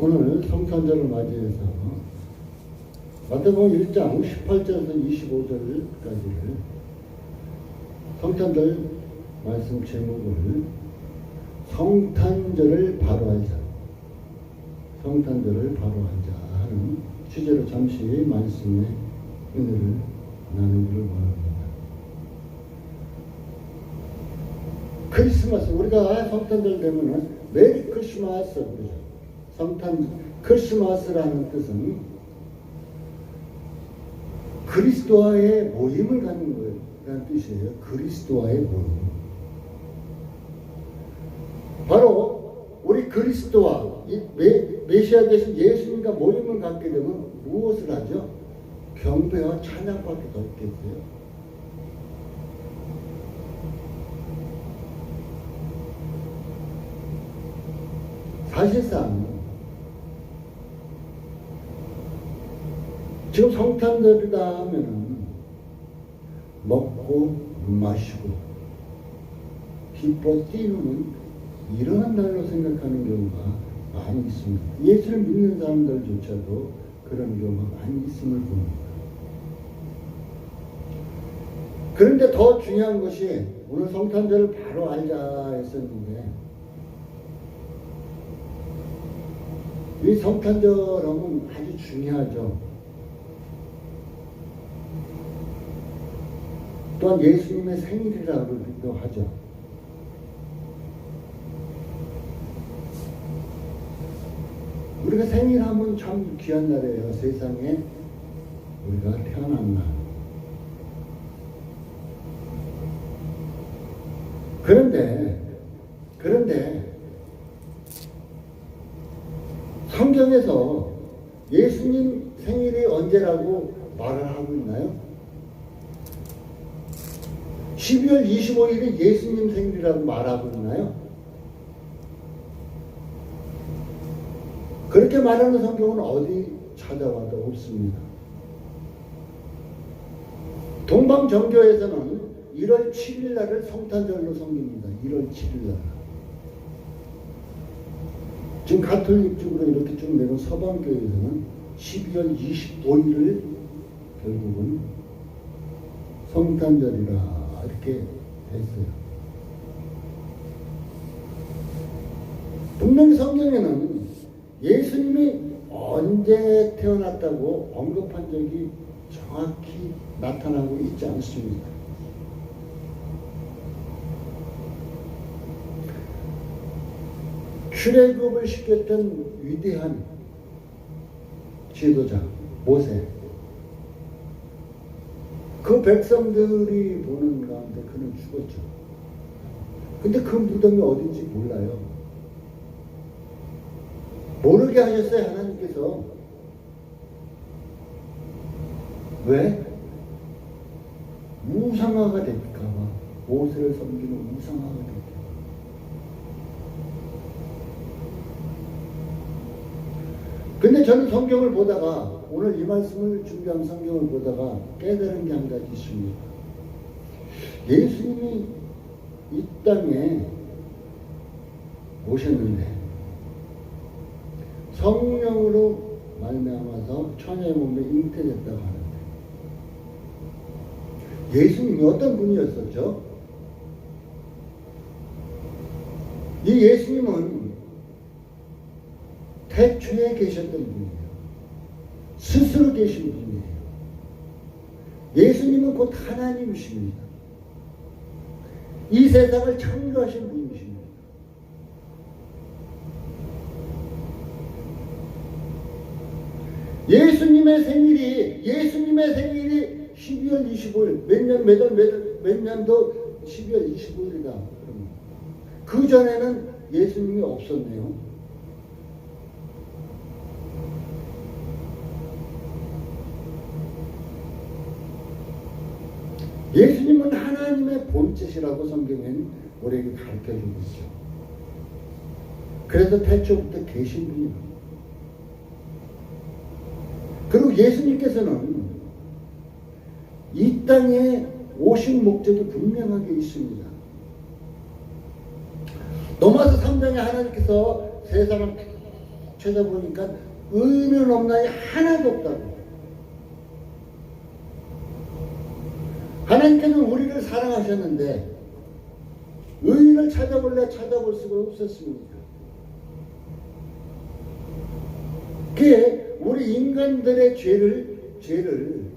오늘 성탄절을 맞이해서 마태복음 1장 18절에서 25절까지를 성탄절 말씀 제목을 성탄절을 바로하자, 성탄절을 바로하자 하는 주제로 잠시 말씀의 은혜를 나누기를 원합니다. 크리스마스, 우리가 성탄절 되면은 메리 크리스마스 그러죠. 크리스마스라는 뜻은 그리스도와의 모임을 갖는 거라는 뜻이에요. 그리스도와의 모임. 바로 우리 그리스도와 메시아 되신 예수님과 모임을 갖게 되면 무엇을 하죠? 경배와 찬양밖에 더 없겠어요. 사실상 지금 성탄절이다 하면은 먹고 마시고 기뻐 뛰는 이러한 날로 생각하는 경우가 많이 있습니다. 예수를 믿는 사람들조차도 그런 경우가 많이 있음을 봅니다. 그런데 더 중요한 것이 오늘 성탄절을 바로 알자 했었는데 이 성탄절은 아주 중요하죠. 또한 예수님의 생일이라고도 하죠. 우리가 생일하면 참 귀한 날이에요. 세상에 우리가 태어난 날. 그런데 성경에서 예수님 생일이 언제라고 말을 하고 있나요? 12월 25일이 예수님 생일이라고 말하고 있나요? 그렇게 말하는 성경은 어디 찾아와도 없습니다. 동방정교에서는 1월 7일 날을 성탄절로 섬깁니다. 1월 7일 날. 지금 가톨릭 쪽으로 이렇게 쭉 내려온 서방교회에서는 12월 25일을 결국은 성탄절이라 이렇게 했어요. 분명히 성경에는 예수님이 언제 태어났다고 언급한 적이 정확히 나타나고 있지 않습니다. 출애굽을 시켰던 위대한 지도자 모세, 그 백성들이 보는 가운데 그는 죽었죠. 근데 그 무덤이 어딘지 몰라요. 모르게 하셨어요, 하나님께서. 왜? 우상화가 될까봐. 모세를 섬기는 우상화가 될까봐. 근데 저는 성경을 보다가, 오늘 이 말씀을 준비한 성경을 보다가 깨달은 게 한 가지 있습니다. 예수님이 이 땅에 오셨는데 성령으로 말미암아서 처녀의 몸에 잉태됐다고 하는데 예수님이 어떤 분이었었죠? 이 예수님은 태초에 계셨던 분이에요. 스스로 계신 분이에요. 예수님은 곧 하나님이십니다. 이 세상을 창조하신 분이십니다. 예수님의 생일이 12월 25일, 몇 년도 12월 25일이다. 그 전에는 예수님이 없었네요. 예수님은 하나님의 본체시라고 성경은 우리에게 가르쳐주고 있죠. 그래서 태초부터 계신 분이에요. 그리고 예수님께서는 이 땅에 오신 목적이 분명하게 있습니다. 로마서 3장에 하나님께서 세상을 찾아보니까 의인은 없나니 하나도 없다고. 하나님께서는 우리를 사랑하셨는데 의인을 찾아볼 수가 없었습니다. 그게 우리 인간들의 죄를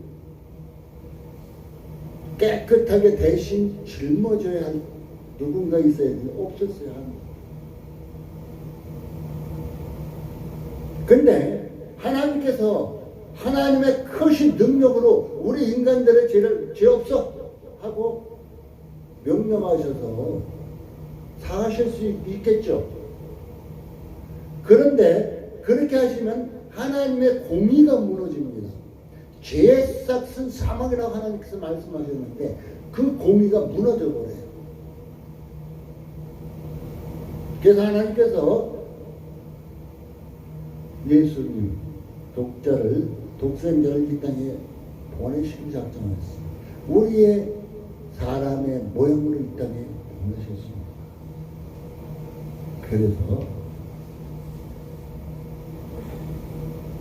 깨끗하게 대신 짊어져야 할 누군가 있어야 되는데 없었어요. 근데 하나님께서 하나님의 크신 능력으로 우리 인간들의 죄를 죄 없어 하고 명령하셔서 사하실 수 있겠죠. 그런데 그렇게 하시면 하나님의 공의가 무너집니다. 죄의 싹은 사망이라고 하나님께서 말씀하셨는데 그 공의가 무너져 버려요. 그래서 하나님께서 예수님 독생자를 이 땅에 보내시기 작정하셨습니다. 우리의 사람의 모형으로 이 땅에 보내셨습니다. 그래서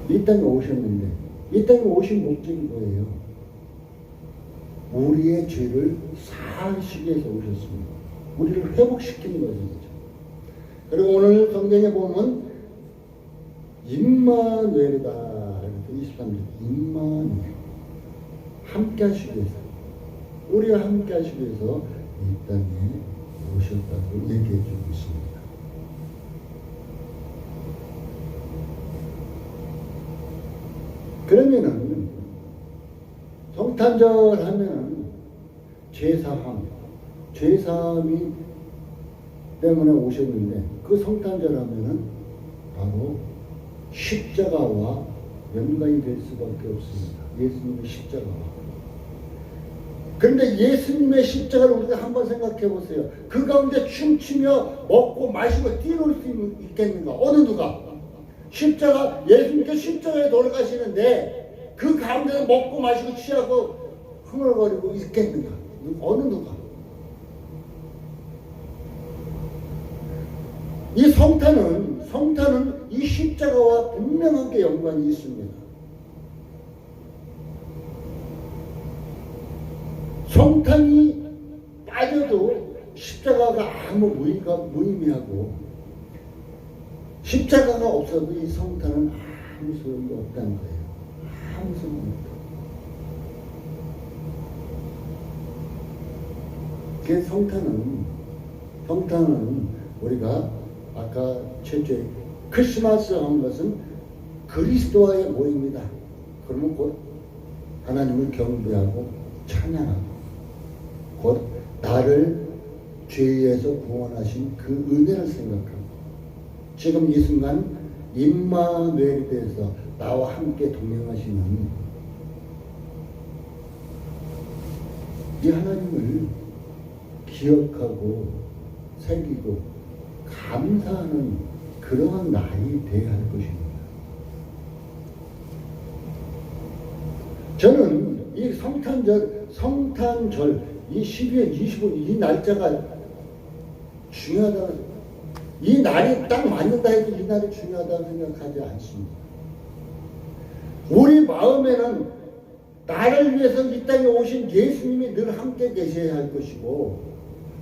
이 땅에 오셨는데 이 땅에 오신 목적이 뭐예요? 우리의 죄를 사하시기 위해서 오셨습니다. 우리를 회복시키는 거죠. 그리고 오늘 성경에 보면 임마누엘이다. 23절 임마누엘 함께 하시기 위해서 우리와 함께 하시기 위해서 이 땅에 오셨다고 얘기해 주고 있습니다. 그러면은 성탄절 하면은 죄사함이 때문에 오셨는데 그 성탄절 하면은 바로 십자가와 연관이 될 수밖에 없습니다. 예수님의 십자가와. 그런데 예수님의 십자가를 우리가 한번 생각해 보세요. 그 가운데 춤추며 먹고 마시고 뛰놀 수 있겠는가? 어느 누가? 예수님께 십자가에 돌아가시는데 그 가운데서 먹고 마시고 취하고 흥얼거리고 있겠는가? 어느 누가? 이 성탄은 이 십자가와 분명하게 연관이 있습니다. 성탄이 빠져도 십자가가 아무 무의미하고 십자가가 없어도 이 성탄은 아무 소용이 없다는 거예요. 아무 소용이 없다. 그 성탄은 우리가 아까 최초에 크리스마스 한 것은 그리스도와의 모임이다. 그러면 곧 하나님을 경배하고 찬양하고 곧 나를 죄에서 구원하신 그 은혜를 생각하고 지금 이 순간 임마누엘에 대해서 나와 함께 동행하시는 이 하나님을 기억하고 새기고 감사하는 그러한 날이 되어야 할 것입니다. 저는 이 성탄절 이 12월 25일 이 날짜가 중요하다. 이 날이 딱 맞는다 해도 이 날이 중요하다고 생각하지 않습니다. 우리 마음에는 나를 위해서 이 땅에 오신 예수님이 늘 함께 계셔야 할 것이고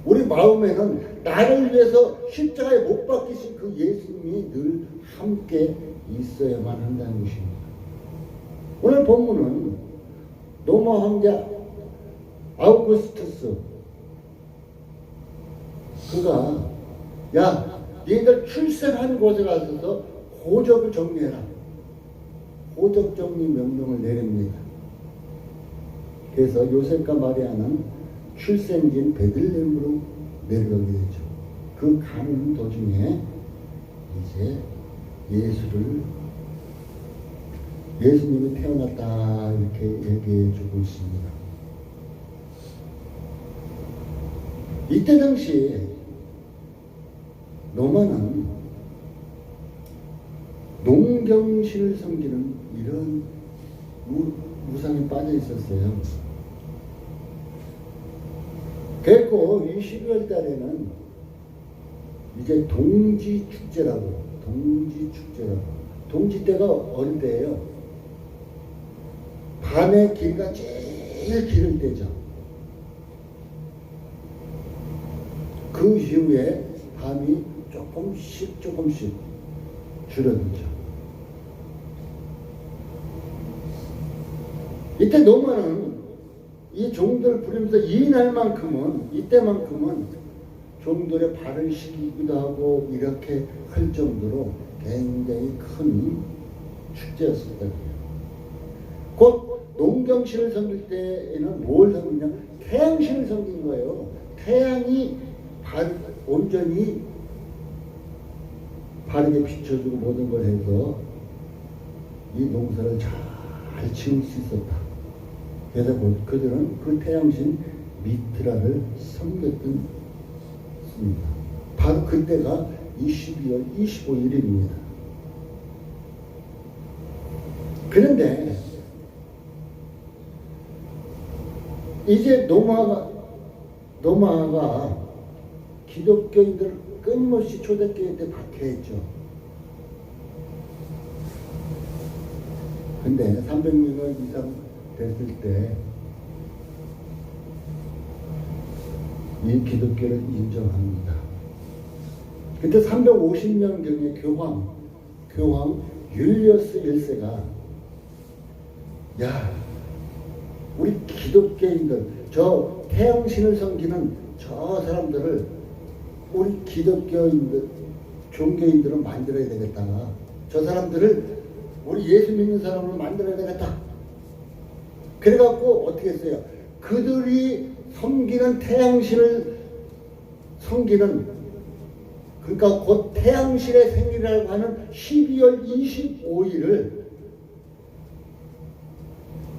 우리 마음에는 나를 위해서 십자가에 못 박히신 그 예수님이 늘 함께 있어야만 한다는 것입니다. 오늘 본문은 로마 황제 아우구스투스 그가 야 너희들 출생한 곳에 가서 호적을 정리해라. 호적 정리 명령을 내립니다. 그래서 요셉과 마리아는 출생지인 베들레헴으로 내려가게 되죠. 그 가는 도중에 이제 예수님이 태어났다 이렇게 얘기해 주고 있습니다. 이때 당시에 로마는 농경신을 섬기는 이런 우상에 빠져 있었어요. 그리고 이 12월 달에는 이제 동지축제라고 동지 때가 어느 때예요? 밤에 길이가 제일 길을 때죠. 그 이후에 밤이 조금씩 줄어들죠. 이때 노마는 이 종들을 부리면서 이때만큼은 종들의 발을 시키기도 하고 이렇게 할 정도로 굉장히 큰 축제였었다고 해요. 곧 농경신을 섬길 때에는 뭘 섬기냐? 태양신을 섬긴 거예요. 태양이 온전히 바르게 비춰주고 모든 걸 해서 이 농사를 잘 지을 수 있었다. 그래서 그들은 그 태양신 미트라를 섬겼던 습니다. 바로 그때가 12월 25일입니다. 그런데 이제 노마가 기독교인들을 끊임없이 초대교회 때 박해했죠. 근데 300년 이상 됐을 때 이 기독교를 인정합니다. 그때 350년경에 교황 율리어스 1세가 야, 우리 기독교인들, 저 태양신을 섬기는 저 사람들을 우리 기독교인들, 종교인들은 만들어야 되겠다. 저 사람들을 우리 예수 믿는 사람으로 만들어야 되겠다. 그래갖고 어떻게 했어요? 그들이 섬기는 태양신을 섬기는, 그러니까 곧 태양신의 생일이라고 하는 12월 25일을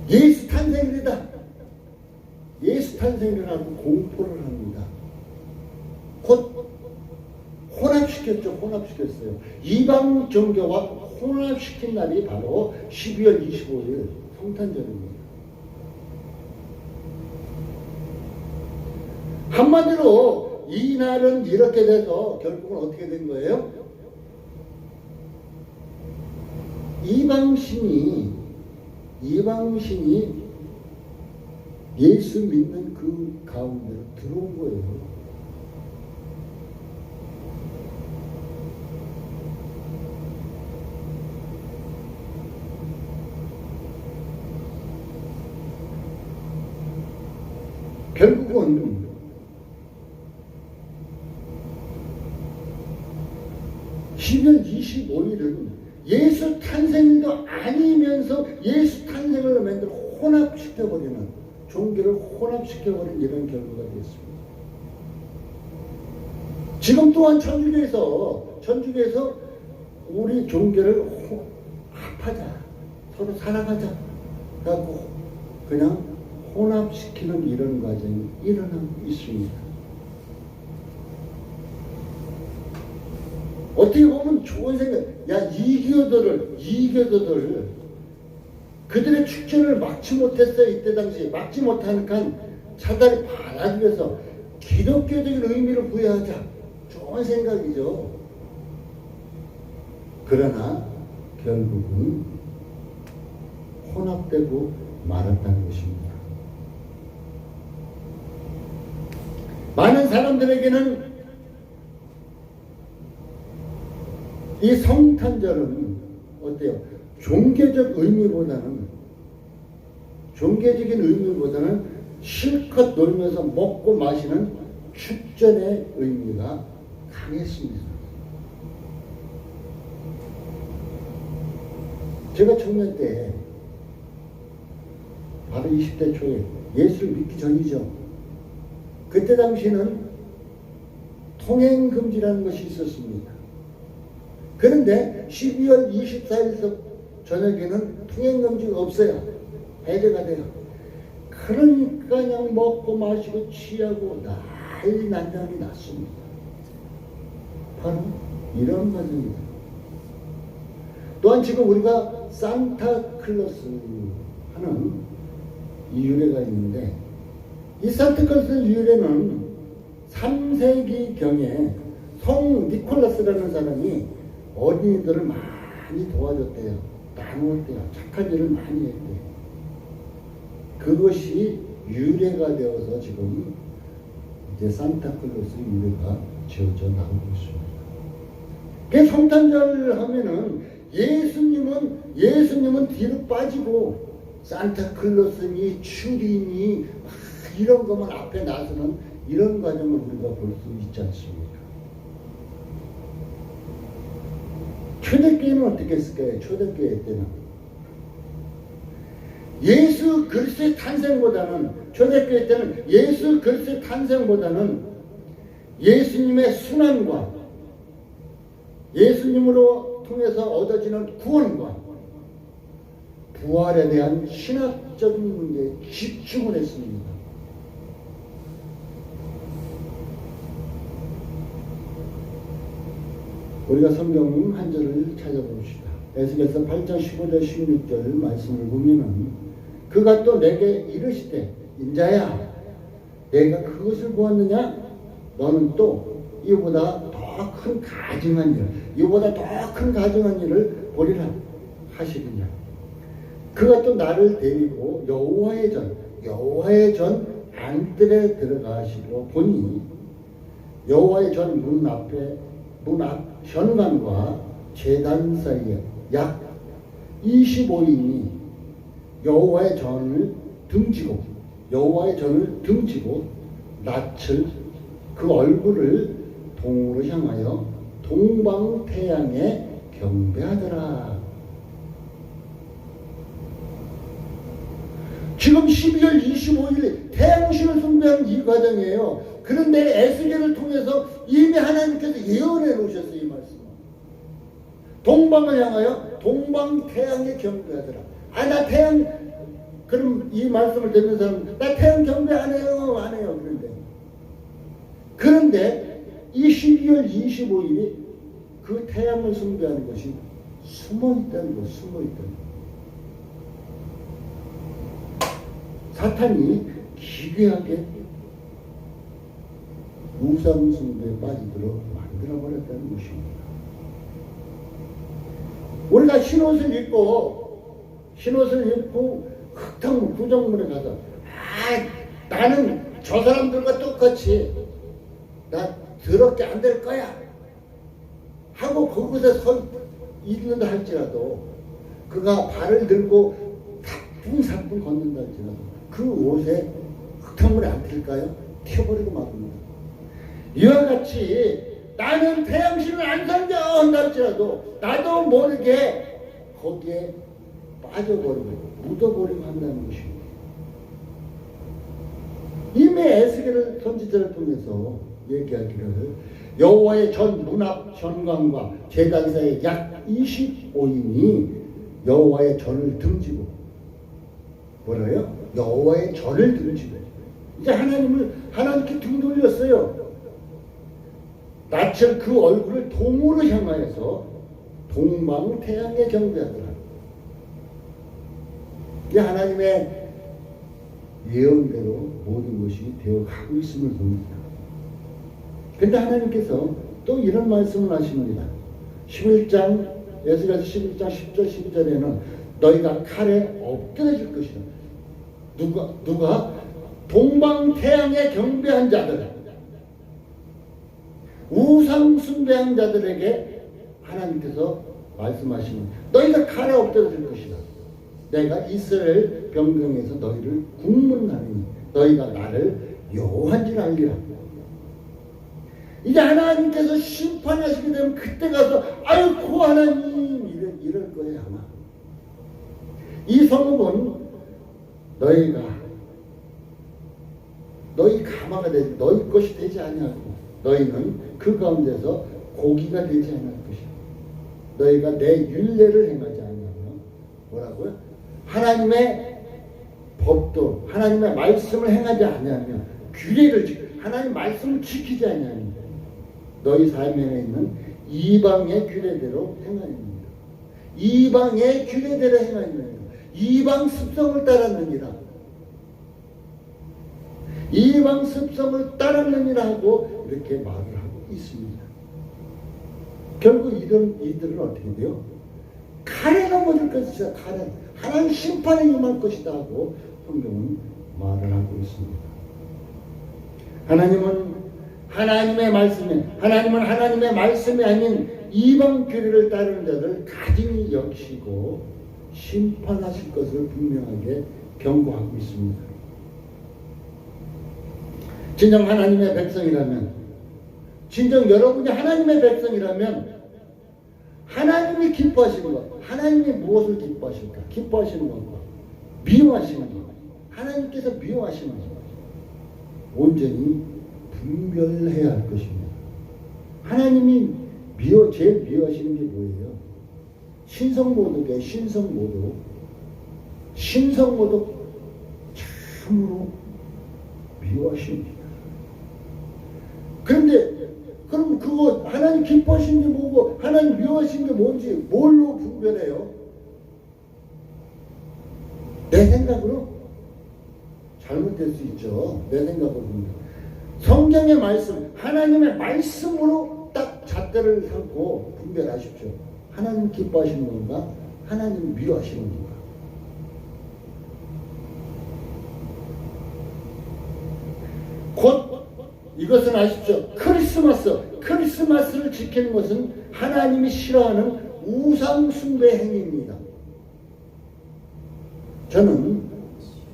예수 탄생일이다. 예수 탄생이라고 공포를 합니다. 곧 혼합시켰어요. 이방 종교와 혼합시킨 날이 바로 12월 25일 성탄절입니다. 한마디로 이 날은 이렇게 돼서 결국은 어떻게 된 거예요? 이방신이 예수 믿는 그 가운데로 들어온 거예요. 결국은 (12월 25일은) 예수 탄생일도 아니면서 예수 탄생을 만들어 혼합시켜버리는, 종교를 혼합시켜버리는 이런 결과가 되었습니다. 지금 또한 천주교에서 우리 종교를 합하자, 서로 살아가자 라고 그냥 혼합시키는 이런 과정이 일어나고 있습니다. 어떻게 보면 좋은 생각, 이교도들 그들의 축제를 막지 못했어요. 이때 당시 막지 못하니까 차라리 받아주기 위해서 기독교적인 의미를 부여하자. 좋은 생각이죠. 그러나 결국은 혼합되고 말았다는 것입니다. 많은 사람들에게는 이 성탄절은 어때요? 종교적인 의미보다는 실컷 놀면서 먹고 마시는 축전의 의미가 강했습니다. 제가 청년 때 바로 20대 초에 예수를 믿기 전이죠. 그때 당시에는 통행금지라는 것이 있었습니다. 그런데 12월 24일 저녁에는 통행금지가 없어요. 해제가 돼요. 그러니까 그냥 먹고 마시고 취하고 난리 난장이 났습니다. 바로 이런 과정입니다. 또한 지금 우리가 산타클로스 하는 이 유래가 있는데, 이 산타클로스 유래는 3세기경에 성 니콜라스라는 사람이 어린이들을 많이 도와줬대요. 나누었대요. 착한 일을 많이 했대요. 그것이 유래가 되어서 지금 이제 산타클로스 유래가 지어져 나오고 있습니다. 그 성탄절 하면은 예수님은 뒤로 빠지고 산타클로스니 추리니 이런 것만 앞에 나서는 이런 과정을 우리가 볼 수 있지 않습니까? 초대교회는 어떻게 했을까요? 초대교회 때는 예수 그리스도의 탄생보다는, 초대교회 때는 예수 그리스도의 탄생보다는 예수님의 순환과 예수님으로 통해서 얻어지는 구원과 부활에 대한 신학적인 문제에 집중을 했습니다. 우리가 성경 한 절을 찾아봅시다. 에스겔서 8장 15절 16절 말씀을 보면은 그가 또 내게 이르시되 인자야 내가 그것을 보았느냐? 너는 또 이보다 더 큰 가증한 일, 이보다 더 큰 가증한 일을 보리라 하시느냐. 그가 또 나를 데리고 여호와의 전 안뜰에 들어가시러 보니 여호와의 전 문 앞 현관과 제단 사이에 약 25인이 여호와의 전을 등지고 낯을 그 얼굴을 동으로 향하여 동방태양에 경배하더라. 지금 12월 25일 태양신을 숭배하는 이 과정이에요. 그런데 에스겔을 통해서 이미 하나님께서 예언해 놓으셨어요. 이 말씀. 동방을 향하여 동방태양에 경배하더라. 나 태양, 그럼 이 말씀을 듣는 사람은 나 태양 경배 안 해요. 그런데 이 12월 25일이 그 태양을 숭배하는 것이 숨어있다는 거. 사탄이 기괴하게 우상 숭배에 빠지도록 만들어버렸다는 것입니다. 우리가 흰옷을 입고 흙탕 구정문에 가서 나는 저 사람들과 똑같이 나 더럽게 안 될 거야 하고 그곳에 서 있는다 할지라도 그가 발을 들고 사뿐사뿐 걷는다 할지라도 그 옷에 흙탕물이 안 튈까요? 튀어버리고 말입니다. 이와 같이 나는 태양신을 안 섬겨 한다 할지라도 나도 모르게 거기에 빠져버리고 묻어버리고 한다는 것입니다. 이미 에스겔을 선지자를 통해서 얘기하기를 여호와의 전 문 앞 현관과 제단 사이에 약 25인이 여호와의 전을 등지고 뭐래요? 여호와의 전을 등지고 이제 하나님께 등 돌렸어요. 낯을 그 얼굴을 동으로 향하여서 동방태양에 경배하더라. 이게 하나님의 예언대로 모든 것이 되어가고 있음을 봅니다. 그런데 하나님께서 또 이런 말씀을 하십니다. 11장 에스겔서 11장 10절 12절에는 너희가 칼에 엎드려질 것이다. 누가? 동방태양에 경배한 자들, 우상 숭배한 자들에게 하나님께서 말씀하시는 너희가 칼에 엎드려질 것이다. 내가 이스라엘 병경에서 너희를 국문하니 너희가 나를 여호와인 줄 알리라. 이제 하나님께서 심판하시게 되면 그때 가서 아이고 하나님 이럴 거예요 아마. 이 성읍은 너희 가마가 되지 너희 것이 되지 아니하고 너희는 그 가운데서 고기가 되지 아니할 것이야. 너희가 내 율례를 행하지 아니하면 뭐라고요? 하나님의 법도 하나님의 말씀을 행하지 아니하면 규례를 하나님 말씀을 지키지 아니하면 너희 삶에 있는 이방의 규례대로 행하느니라. 이방의 규례대로 행하느니라. 이방 습성을 따랐느니라. 이방 습성을 따랐느니라 하고 이렇게 말을 하고 있습니다. 결국 이들은 어떻게 돼요? 칼에가 묻을 것이다. 칼에. 하나님 심판에 임할 것이다 하고 성경은 말을 하고 있습니다. 하나님은 하나님의 말씀이 아닌 이방 교리를 따르는 자들 가증히 여기시고 심판하실 것을 분명하게 경고하고 있습니다. 진정 하나님의 백성이라면, 진정 여러분이 하나님의 백성이라면 하나님이 기뻐하시는 것, 하나님이 무엇을 기뻐하실까? 기뻐하시는 것과 미워하시는 것, 하나님께서 미워하시는 것 온전히 분별해야 할 것입니다. 하나님이 제일 미워하시는 게 뭐예요? 신성모독이에요. 신성모독 참으로 미워하십니다. 그런데 그럼 그거 하나님 기뻐하시는 게 뭐고 하나님 미워하시는 게 뭔지 뭘로 분별해요? 내 생각으로? 잘못될 수 있죠. 내 생각으로 분별. 성경의 말씀, 하나님의 말씀으로 딱 잣대를 삼고 분별하십시오. 하나님 기뻐하시는 건가? 하나님 미워하시는 건가? 곧 이것은 아십시오. 크리스마스를 지키는 것은 하나님이 싫어하는 우상 숭배 행위입니다. 저는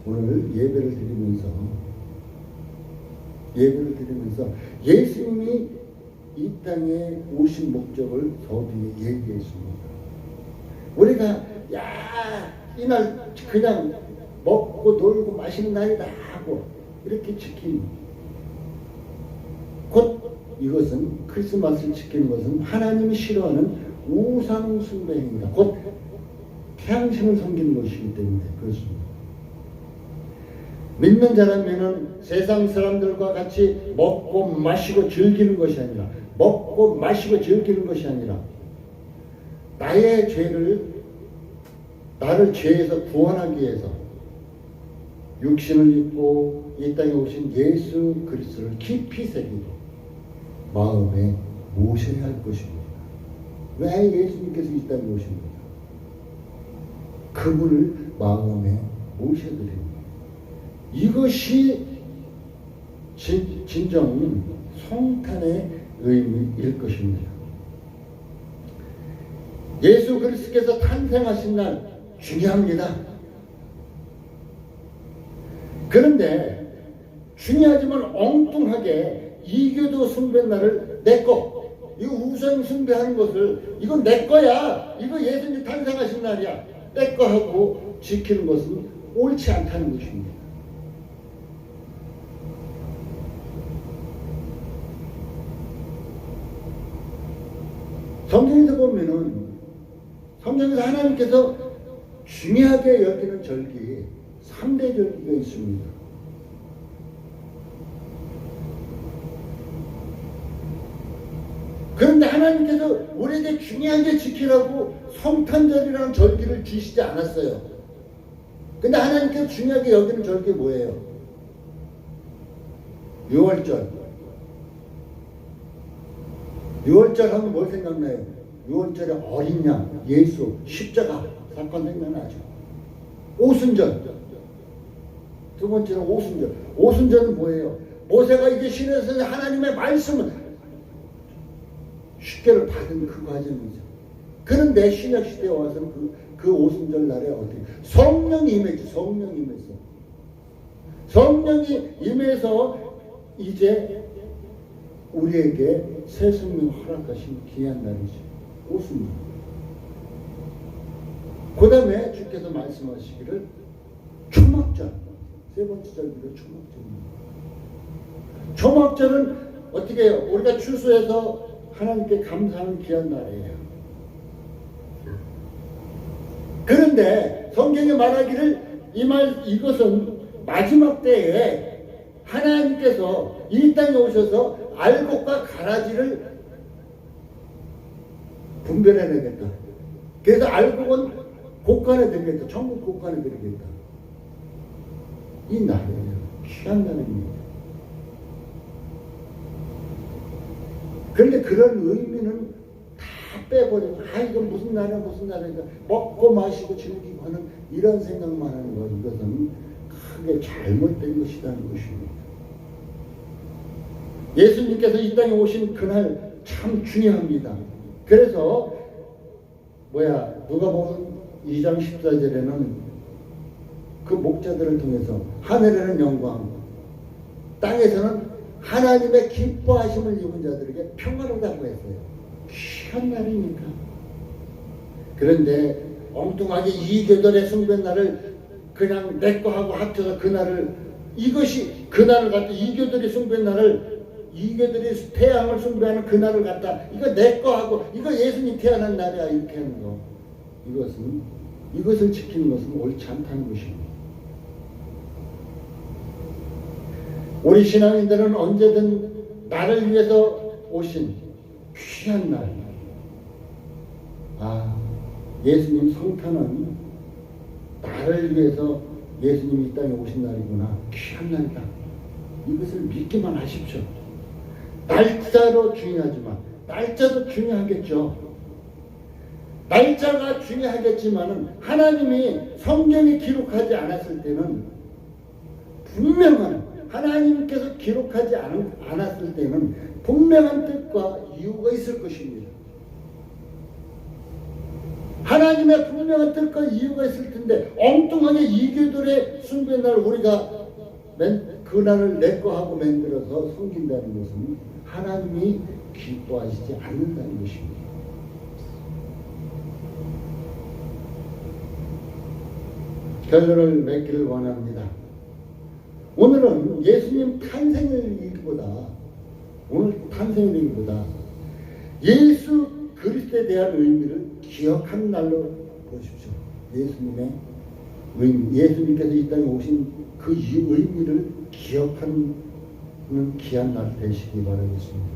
오늘 예배를 드리면서 예수님이 이 땅에 오신 목적을 더디 얘기했습니다. 우리가 이날 그냥 먹고 놀고 마시는 날이다 하고 이렇게 지키는, 곧 이것은 크리스마스를 지키는 것은 하나님이 싫어하는 우상 숭배입니다. 곧 태양신을 섬기는 것이기 때문에 그렇습니다. 믿는 자라면은 세상 사람들과 같이 먹고 마시고 즐기는 것이 아니라 나를 죄에서 구원하기 위해서 육신을 입고 이 땅에 오신 예수 그리스도를 깊이 새기고 마음에 모셔야 할 것입니다. 왜 예수님께서 이 땅에 오신 거예요? 그분을 마음에 모셔드립니다. 이것이 진정 성탄의 의미일 것입니다. 예수 그리스도께서 탄생하신 날 중요합니다. 그런데 중요하지만 엉뚱하게 이교도 숭배 날을 내꺼, 이거 우상 숭배하는 것을 이건 내 거야, 이거 예수님 탄생하신 날이야, 내 거 하고 지키는 것은 옳지 않다는 것입니다. 성경에서 보면은 성경에서 하나님께서 중요하게 여기는 절기 3대 절기가 있습니다. 그런데 하나님께서 우리에게 중요하게 지키라고 성탄절이라는 절기를 주시지 않았어요. 근데 하나님께서 중요하게 여기는 절기 뭐예요? 6월절. 6월절 하면 뭘 생각나요? 6월절에 어린 양, 예수, 십자가 사건 생각나죠. 오순절. 두 번째는 오순절. 오순절은 뭐예요? 모세가 이제 시내에서 하나님의 말씀을 십계를 받은 그 과정이죠. 그런데 신약 시대에 와서는 그 오순절 날에 어떻게 성령이 임했죠. 성령이 임해서 이제 우리에게 새 생명 허락하신 귀한 날이죠. 오순절. 그 다음에 주께서 말씀하시기를 초막절. 세 번째 절기가 초막절입니다. 초막절은 어떻게 해요? 우리가 추수해서 하나님께 감사하는 귀한 날이에요. 그런데 성경에 말하기를 이것은 마지막 때에 하나님께서 이 땅에 오셔서 알곡과 가라지를 분별해내겠다. 그래서 알곡은 곡간에 드리겠다. 천국 곡간에 드리겠다. 이 날이에요. 귀한 날입니다. 그런데 그런 의미는 다 빼버리고 이건 무슨 날이야 무슨 날이야 먹고 마시고 즐기고 하는 이런 생각만 하는 것, 이것은 크게 잘못된 것이라는 것입니다. 예수님께서 이 땅에 오신 그날 참 중요합니다. 그래서 누가복음 2장 14절에는 그 목자들을 통해서 하늘에는 영광, 땅에서는 하나님의 기뻐하심을 입은 자들에게 평화로다고 했어요. 귀한 날이니까. 그런데 엉뚱하게 이교들의 숭배날을 그냥 내거 하고 합쳐서 그날을, 이것이 그날을 갖다 이교들의 숭배날을, 이교들이 태양을 숭배하는 그날을 갖다 이거 내거 하고 이거 예수님 태어난 날이야 이렇게 하는 거, 이것을 지키는 것은 옳지 않다는 것입니다. 우리 신앙인들은 언제든 나를 위해서 오신 귀한 날, 예수님 성탄은 나를 위해서 예수님이 이 땅에 오신 날이구나, 귀한 날이다, 이것을 믿기만 하십시오. 날짜로 중요하지만, 날짜도 중요하겠죠. 날짜가 중요하겠지만은 하나님이 성경에 기록하지 않았을 때는 분명한, 하나님께서 기록하지 않았을 때는 분명한 뜻과 이유가 있을 것입니다. 하나님의 분명한 뜻과 이유가 있을 텐데 엉뚱하게 이교들의 숭배날 우리가 그날을 내거 하고 만들어서 섬긴다는 것은 하나님이 기뻐하시지 않는다는 것입니다. 결론을 맺기를 원합니다. 오늘은 예수님 탄생을 얘기보다, 예수 그리스도에 대한 의미를 기억하는 날로 보십시오. 예수님의 의미, 예수님께서 이 땅에 오신 그 의미를 기억하는 귀한 날 되시기 바라겠습니다.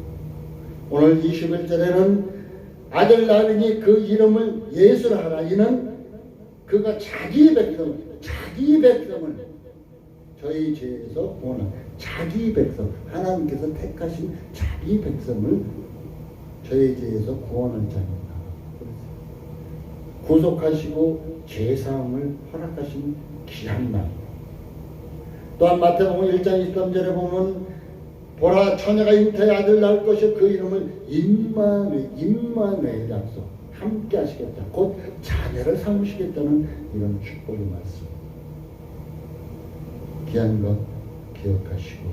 오늘 21절에는 아들 낳으니 그 이름을 예수라 하라. 이는 그가 자기 백성을 저희 죄에서 구원한 자기 백성, 하나님께서 택하신 자기 백성을 저희 죄에서 구원할 자입니다. 구속하시고 죄사함을 허락하신 귀한 날. 또한 마태복음 1장 23절에 보면 보라 처녀가 잉태의 아들 낳을 것이 그 이름을 임마누엘 약속, 함께 하시겠다, 곧 자녀를 삼으시겠다는 이런 축복의 말씀. 귀한 것 기억하시고,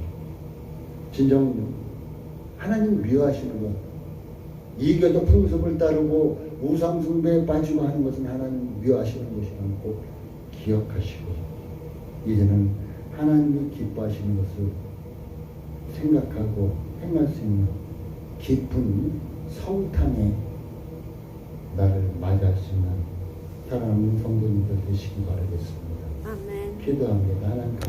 진정 하나님 미워하시는 것, 이교도 풍습을 따르고 우상 숭배에 빠지고 하는 것은 하나님 미워하시는 것이 않고 기억하시고, 이제는 하나님이 기뻐하시는 것을 생각하고 행할 수 있는 깊은 성탄의 날을 맞이할 수 있는 사랑하는 성도님들 되시기 바라겠습니다. 아멘. 기도합니다. 하나님